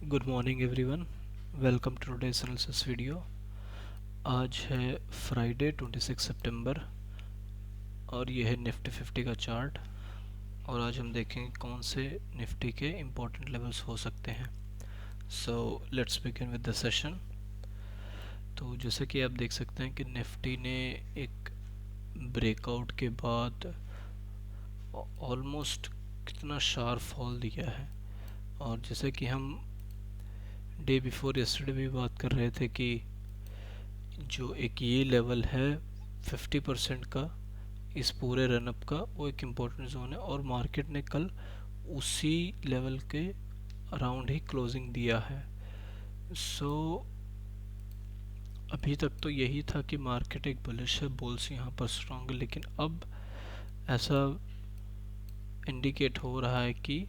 Good morning everyone, welcome to today's analysis video. आज है Friday 26 सितंबर और ये है निफ्टी 50 का चार्ट। और आज हम देखेंगे कौन से निफ्टी के इम्पोर्टेंट लेवल्स हो सकते हैं। So let's begin with the session. तो जैसे कि आप देख सकते हैं कि निफ्टी ने एक ब्रेकआउट के बाद ऑलमोस्ट कितना शार्प फॉल दिया है। और जैसे कि हम डे बिफोर यस्टरडे भी बात कर रहे थे कि जो एक ये लेवल है 50% का इस पूरे रनअप का, वो एक इम्पोर्टेंट जोन है और मार्केट ने कल उसी लेवल के अराउंड ही क्लोजिंग दिया है। सो अभी तक तो यही था कि मार्केट एक बुलिश है, बुल्स यहाँ पर स्ट्रॉन्ग है, लेकिन अब ऐसा इंडिकेट हो रहा है कि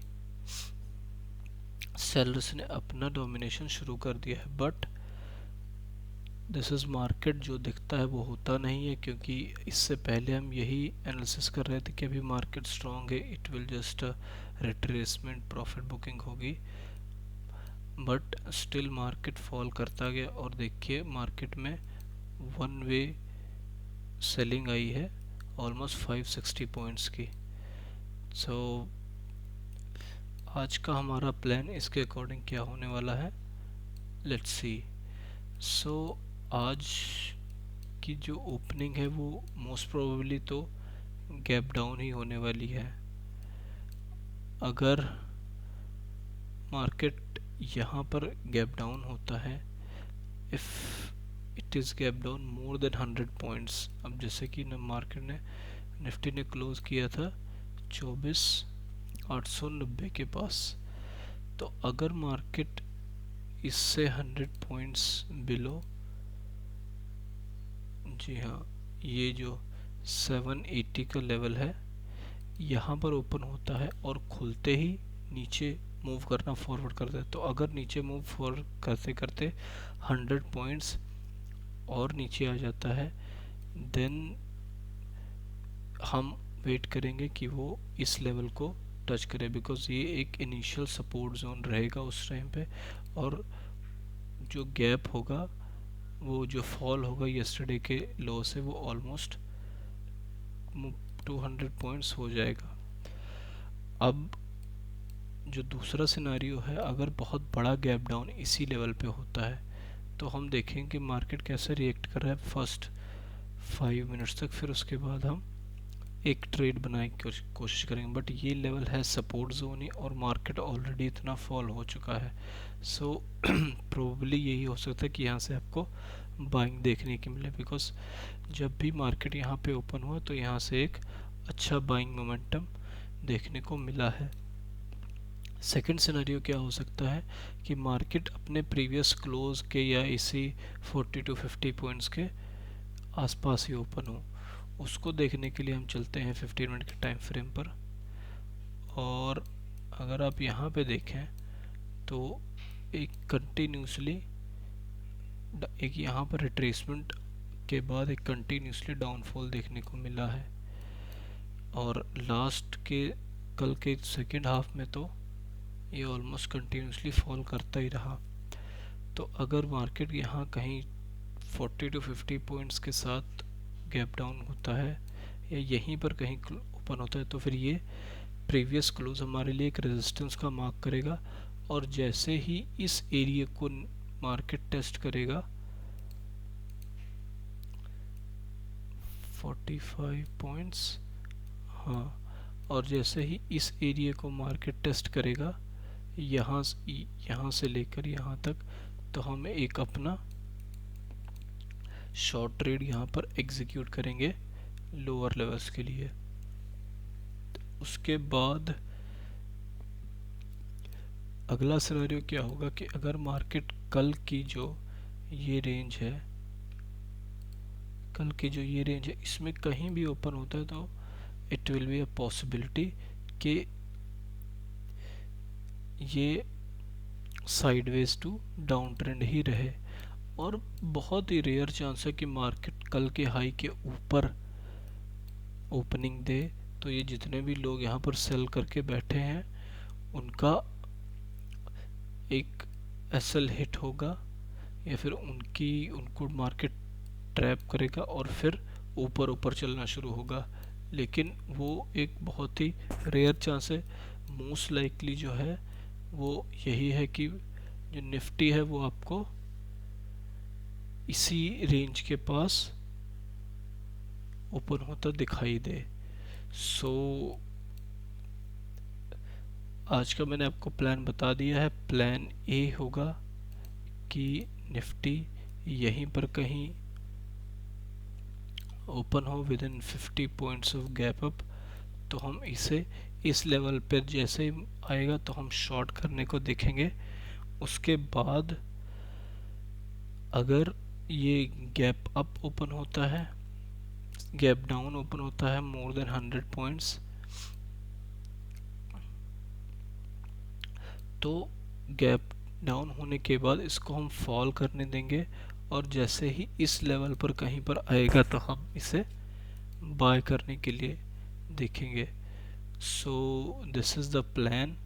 सेलर्स ने अपना डोमिनेशन शुरू कर दिया है। बट दिस इज़ मार्केट, जो दिखता है वो होता नहीं है, क्योंकि इससे पहले हम यही एनालिसिस कर रहे थे कि अभी मार्केट स्ट्रॉन्ग है, it will just retracement profit booking होगी। बट स्टिल मार्केट फॉल करता गया और देखिए मार्केट में वन वे सेलिंग आई है ऑलमोस्ट 560 पॉइंट्स की। सो आज का हमारा प्लान इसके अकॉर्डिंग क्या होने वाला है, लेट्स सी। सो आज की जो ओपनिंग है वो मोस्ट प्रोबेबली तो गैप डाउन ही होने वाली है। अगर मार्केट यहाँ पर गैप डाउन होता है, if it is gap down more than 100 points, अब जैसे कि मार्केट ने निफ्टी ने क्लोज किया था 24,890 के पास, तो अगर मार्केट इससे 100 पॉइंट्स बिलो, जी हाँ, ये जो 780 का लेवल है यहाँ पर ओपन होता है और खुलते ही नीचे मूव करना फॉरवर्ड करता है, तो अगर नीचे मूव फॉरवर्ड करते करते 100 पॉइंट्स और नीचे आ जाता है, देन हम वेट करेंगे कि वो इस लेवल को टच करे, बिकॉज ये एक इनिशियल सपोर्ट जोन रहेगा उस टाइम पे। और जो गैप होगा, वो जो फॉल होगा यस्टरडे के लो से, वो ऑलमोस्ट 200 पॉइंट्स हो जाएगा। अब जो दूसरा सिनारियो है, अगर बहुत बड़ा गैप डाउन इसी लेवल पे होता है, तो हम देखेंगे कि मार्केट कैसे रिएक्ट कर रहा है फर्स्ट 5 मिनट्स तक, फिर उसके बाद हम एक ट्रेड बनाने की कोशिश करेंगे। बट ये लेवल है सपोर्ट जोन ही और मार्केट ऑलरेडी इतना फॉल हो चुका है। सो प्रोबेबली यही हो सकता है कि यहाँ से आपको बाइंग देखने की मिले, बिकॉज जब भी मार्केट यहाँ पे ओपन हुआ तो यहाँ से एक अच्छा बाइंग मोमेंटम देखने को मिला है। सेकंड सिनेरियो क्या हो सकता है कि मार्केट अपने प्रीवियस क्लोज के या इसी 40 to 50 पॉइंट्स के आसपास ही ओपन हो। उसको देखने के लिए हम चलते हैं 15 मिनट के टाइम फ्रेम पर। और अगर आप यहाँ पे देखें तो एक कंटिन्यूसली एक यहाँ पर रिट्रेसमेंट के बाद एक कंटिन्यूसली डाउनफॉल देखने को मिला है। और लास्ट के कल के सेकेंड हाफ में तो ये ऑलमोस्ट कंटिन्यूसली फॉल करता ही रहा। तो अगर मार्केट यहाँ कहीं 40 to 50 पॉइंट्स के साथ गैप डाउन होता है या यहीं पर कहीं ओपन होता है, तो फिर ये प्रीवियस क्लोज हमारे लिए एक रेजिस्टेंस का मार्क करेगा। और जैसे ही इस एरिया को मार्केट टेस्ट करेगा 45 पॉइंट्स, हाँ, और जैसे ही इस एरिया को मार्केट टेस्ट करेगा यहाँ से लेकर यहाँ तक, तो हम एक अपना शॉर्ट ट्रेड यहाँ पर एग्जीक्यूट करेंगे लोअर लेवल्स के लिए। उसके बाद अगला सिनेरियो क्या होगा कि अगर मार्केट कल की जो ये रेंज है, इसमें कहीं भी ओपन होता है, तो it will be a possibility कि ये साइडवेज टू डाउन ट्रेंड ही रहे। और बहुत ही रेयर चांस है कि मार्केट कल के हाई के ऊपर ओपनिंग दे, तो ये जितने भी लोग यहाँ पर सेल करके बैठे हैं उनका एक एसएल हिट होगा या फिर उनको मार्केट ट्रैप करेगा और फिर ऊपर ऊपर चलना शुरू होगा, लेकिन वो एक बहुत ही रेयर चांस है। मोस्ट लाइकली जो है वो यही है कि जो निफ्टी है वो आपको इसी रेंज के पास ओपन होता दिखाई दे। सो आज का मैंने आपको प्लान बता दिया है। प्लान ए होगा कि निफ्टी यहीं पर कहीं ओपन हो with in 50 points of gap up, तो हम इसे इस लेवल पर जैसे ही आएगा तो हम शॉर्ट करने को देखेंगे। उसके बाद अगर ये गैप अप ओपन होता है, गैप डाउन ओपन होता है मोर देन 100 पॉइंट्स, तो गैप डाउन होने के बाद इसको हम फॉल करने देंगे और जैसे ही इस लेवल पर कहीं पर आएगा तो हम इसे बाय करने के लिए देखेंगे। So this is the plan.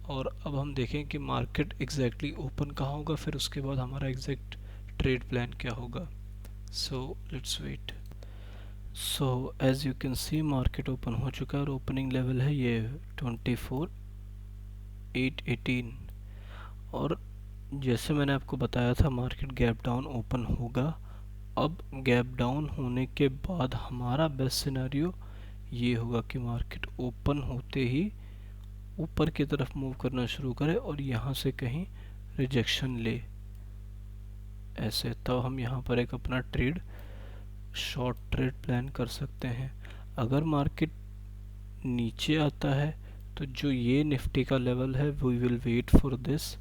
और अब हम देखें कि मार्केट एग्जैक्टली ओपन कहाँ होगा, फिर उसके बाद हमारा एग्जैक्ट ट्रेड प्लान क्या होगा। So let's wait. So as you can see market open हो चुका है और ओपनिंग लेवल है ये 24,818। और जैसे मैंने आपको बताया था मार्केट गैप डाउन ओपन होगा। अब गैप डाउन होने के बाद हमारा बेस्ट सिनेरियो ये होगा कि मार्केट ओपन होते ही ऊपर की तरफ मूव करना शुरू करे और यहाँ से कहीं रिजेक्शन ले, ऐसे तब हम यहाँ पर एक अपना ट्रेड शॉर्ट ट्रेड प्लान कर सकते हैं। अगर मार्केट नीचे आता है तो जो ये निफ्टी का लेवल है we will wait for this.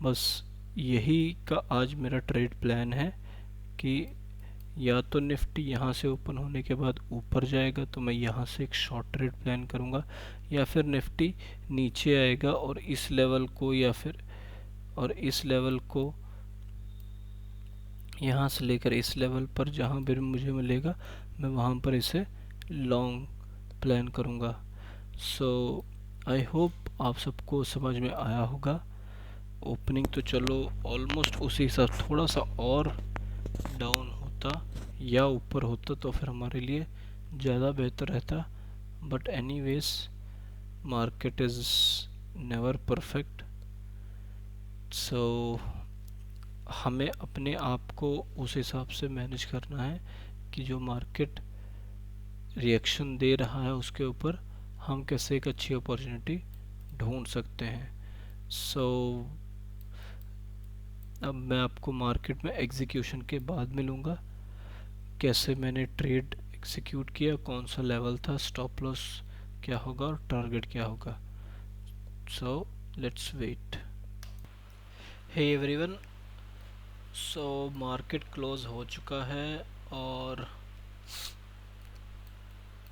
बस यही का आज मेरा ट्रेड प्लान है कि या तो निफ्टी यहाँ से ओपन होने के बाद ऊपर जाएगा तो मैं यहाँ से एक शॉर्ट ट्रेड प्लान करूँगा, या फिर निफ्टी नीचे आएगा और इस लेवल को इस लेवल को यहाँ से लेकर इस लेवल पर जहाँ भी मुझे मिलेगा मैं वहाँ पर इसे लॉन्ग प्लान करूँगा। सो आई होप आप सबको समझ में आया होगा। ओपनिंग तो चलो ऑलमोस्ट उसी हिसाब, थोड़ा सा और डाउन होता या ऊपर होता तो फिर हमारे लिए ज़्यादा बेहतर रहता, but anyways market is never perfect. So हमें अपने आप को उस हिसाब से मैनेज करना है कि जो मार्केट रिएक्शन दे रहा है उसके ऊपर हम कैसे एक अच्छी अपॉर्चुनिटी ढूंढ सकते हैं। सो अब मैं आपको मार्केट में एग्जीक्यूशन के बाद मिलूँगा, कैसे मैंने ट्रेड एग्जीक्यूट किया, कौन सा लेवल था, स्टॉप लॉस क्या होगा और टारगेट क्या होगा। So let's wait. Hey everyone, so market close हो चुका है और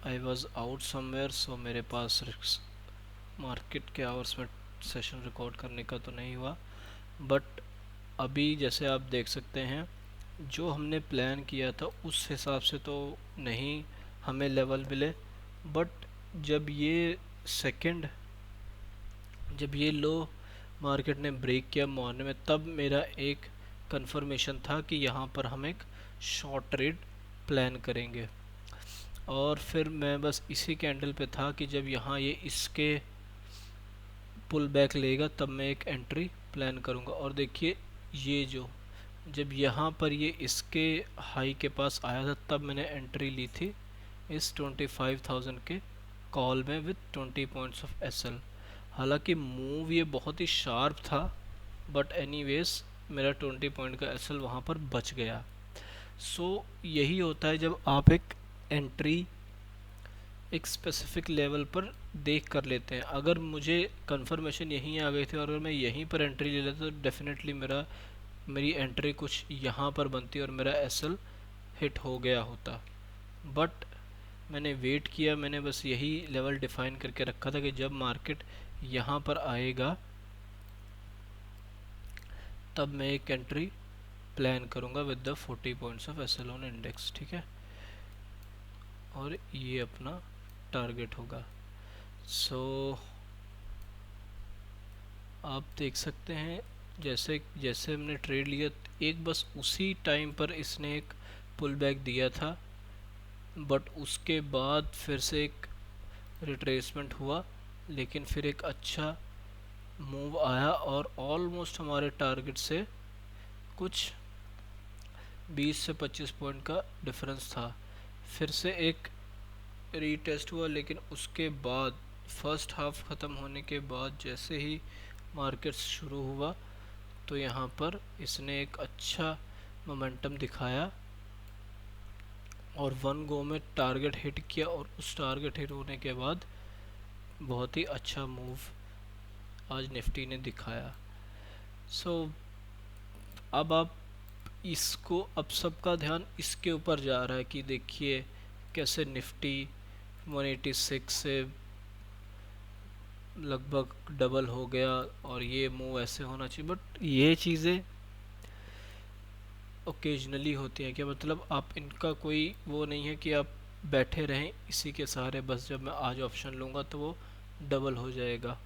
I was out somewhere, so मेरे पास मार्केट के आवर्स में सेशन रिकॉर्ड करने का तो नहीं हुआ, बट अभी जैसे आप देख सकते हैं जो हमने प्लान किया था उस हिसाब से तो नहीं हमें लेवल मिले, बट जब ये लो मार्केट ने ब्रेक किया मॉर्निंग में, तब मेरा एक कंफर्मेशन था कि यहाँ पर हम एक शॉर्ट ट्रेड प्लान करेंगे। और फिर मैं बस इसी कैंडल पे था कि जब यहाँ ये इसके पुल बैक लेगा तब मैं एक एंट्री प्लान करूँगा। और देखिए ये जब यहाँ पर ये इसके हाई के पास आया था तब मैंने एंट्री ली थी इस 25,000 के कॉल में विद 20 पॉइंट्स ऑफ एसएल। हालांकि मूव ये बहुत ही शार्प था, बट एनीवेज मेरा 20 पॉइंट का एसएल वहाँ पर बच गया। सो यही होता है जब आप एक एंट्री एक स्पेसिफिक लेवल पर देख कर लेते हैं। अगर मुझे कंफर्मेशन यहीं आ गई थी और अगर मैं यहीं पर एंट्री ले लेता तो डेफिनेटली मेरी एंट्री कुछ यहाँ पर बनती और मेरा एसएल हिट हो गया होता। बट मैंने वेट किया, मैंने बस यही लेवल डिफाइन करके रखा था कि जब मार्केट यहाँ पर आएगा तब मैं एक एंट्री प्लान करूँगा with the 40 points of SL on index, ठीक है, और ये अपना टारगेट होगा। सो आप देख सकते हैं जैसे जैसे हमने ट्रेड लिया, एक बस उसी टाइम पर इसने एक पुल बैक दिया था, बट उसके बाद फिर से एक रिट्रेसमेंट हुआ, लेकिन फिर एक अच्छा मूव आया और ऑलमोस्ट हमारे टारगेट से कुछ 20 से 25 पॉइंट का डिफरेंस था। फिर से एक रीटेस्ट हुआ, लेकिन उसके बाद फर्स्ट हाफ ख़त्म होने के बाद जैसे ही मार्केट शुरू हुआ तो यहाँ पर इसने एक अच्छा मोमेंटम दिखाया और वन गो में टारगेट हिट किया, और उस टारगेट हिट होने के बाद बहुत ही अच्छा मूव आज निफ्टी ने दिखाया। सो अब आप इसको, अब सबका ध्यान इसके ऊपर जा रहा है कि देखिए कैसे निफ्टी 186 से लगभग डबल हो गया और ये मूव ऐसे होना चाहिए। बट ये चीज़ें ओकेजनली होती हैं, क्या मतलब आप इनका कोई वो नहीं है कि आप बैठे रहें इसी के सहारे बस जब मैं आज ऑप्शन लूँगा तो वो डबल हो जाएगा।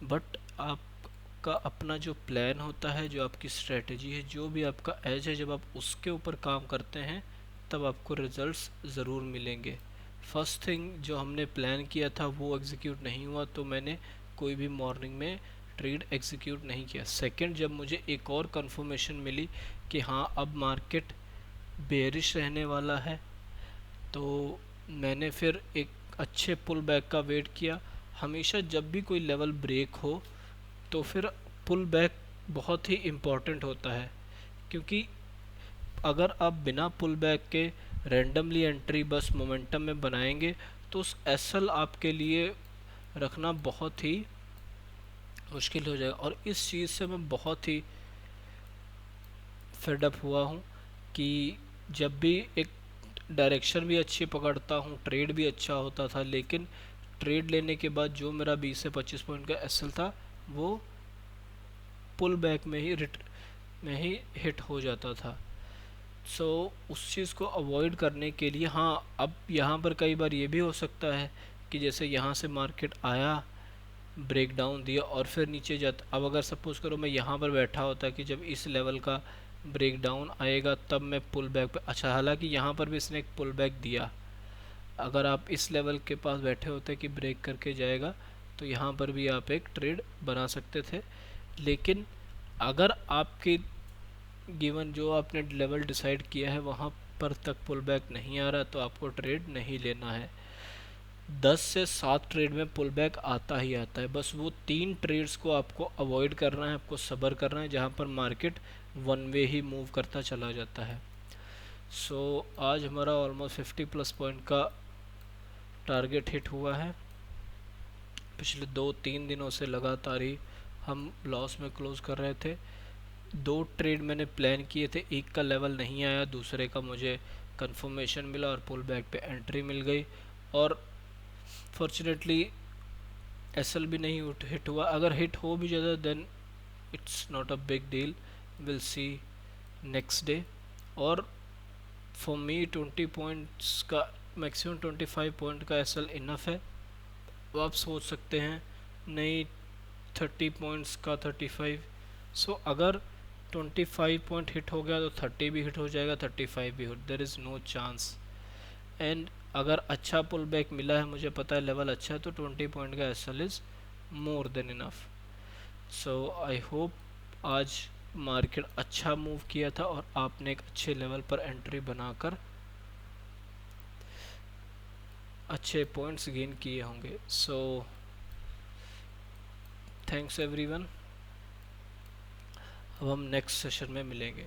बट आपका अपना जो प्लान होता है, जो आपकी स्ट्रेटजी है, जो भी आपका एज है, जब आप उसके ऊपर काम करते हैं तब आपको रिजल्ट्स ज़रूर मिलेंगे। फर्स्ट थिंग जो हमने प्लान किया था वो एग्जीक्यूट नहीं हुआ, तो मैंने कोई भी मॉर्निंग में ट्रेड एग्जीक्यूट नहीं किया। सेकंड, जब मुझे एक और कंफर्मेशन मिली कि हाँ अब मार्केट बेरिश रहने वाला है, तो मैंने फिर एक अच्छे पुल बैक का वेट किया। हमेशा जब भी कोई लेवल ब्रेक हो तो फिर पुल बैक बहुत ही इम्पॉर्टेंट होता है, क्योंकि अगर आप बिना पुल बैक के रैंडमली एंट्री बस मोमेंटम में बनाएंगे तो उस एसएल आपके लिए रखना बहुत ही मुश्किल हो जाएगा। और इस चीज़ से मैं बहुत ही फेडअप हुआ हूँ कि जब भी एक डायरेक्शन भी अच्छी पकड़ता हूँ, ट्रेड भी अच्छा होता था, लेकिन ट्रेड लेने के बाद जो मेरा 20 से 25 पॉइंट का एसएल था वो पुल बैक में ही हिट हो जाता था। सो उस चीज़ को अवॉइड करने के लिए, हाँ अब यहाँ पर कई बार ये भी हो सकता है कि जैसे यहाँ से मार्केट आया, ब्रेक डाउन दिया और फिर नीचे जाता। अब अगर सपोज़ करो मैं यहाँ पर बैठा होता कि जब इस लेवल का ब्रेक डाउन आएगा तब मैं पुल बैक पे, अच्छा हालांकि यहाँ पर भी इसने एक पुल बैक दिया, अगर आप इस लेवल के पास बैठे होते कि ब्रेक करके जाएगा तो यहाँ पर भी आप एक ट्रेड बना सकते थे। लेकिन अगर आपके गिवन जो आपने लेवल डिसाइड किया है वहाँ पर तक पुल बैक नहीं आ रहा तो आपको ट्रेड नहीं लेना है। 10 से 7 ट्रेड में पुल बैक आता ही आता है, बस वो 3 ट्रेड्स को आपको अवॉइड करना है, आपको सब्र करना है जहाँ पर मार्केट वन वे ही मूव करता चला जाता है। सो आज हमारा ऑलमोस्ट 50 प्लस पॉइंट का टारगेट हिट हुआ है। पिछले 2-3 दिनों से लगातार ही हम लॉस में क्लोज कर रहे थे। 2 ट्रेड मैंने प्लान किए थे, एक का लेवल नहीं आया, दूसरे का मुझे कंफर्मेशन मिला और पुल बैक पे एंट्री मिल गई, और फॉर्चुनेटली एसएल भी नहीं हिट हुआ। अगर हिट हो भी ज़्यादा then it's not a big deal, will see next day. और फॉर मी 20 पॉइंट्स का मैक्सिमम 25 पॉइंट का एसएल इनफ है। तो आप सोच सकते हैं नहीं 30 पॉइंट्स का 35, सो अगर 25 पॉइंट हिट हो गया तो 30 भी हिट हो जाएगा, 35 भी hit, there is no chance. And अगर अच्छा पुल बैक मिला है, मुझे पता है लेवल अच्छा है, तो 20 पॉइंट का SL is more than enough. So I hope आज मार्केट अच्छा मूव किया था और आपने एक अच्छे लेवल पर एंट्री बनाकर अच्छे पॉइंट्स गेन किए होंगे। So thanks everyone. अब हम नेक्स्ट सेशन में मिलेंगे।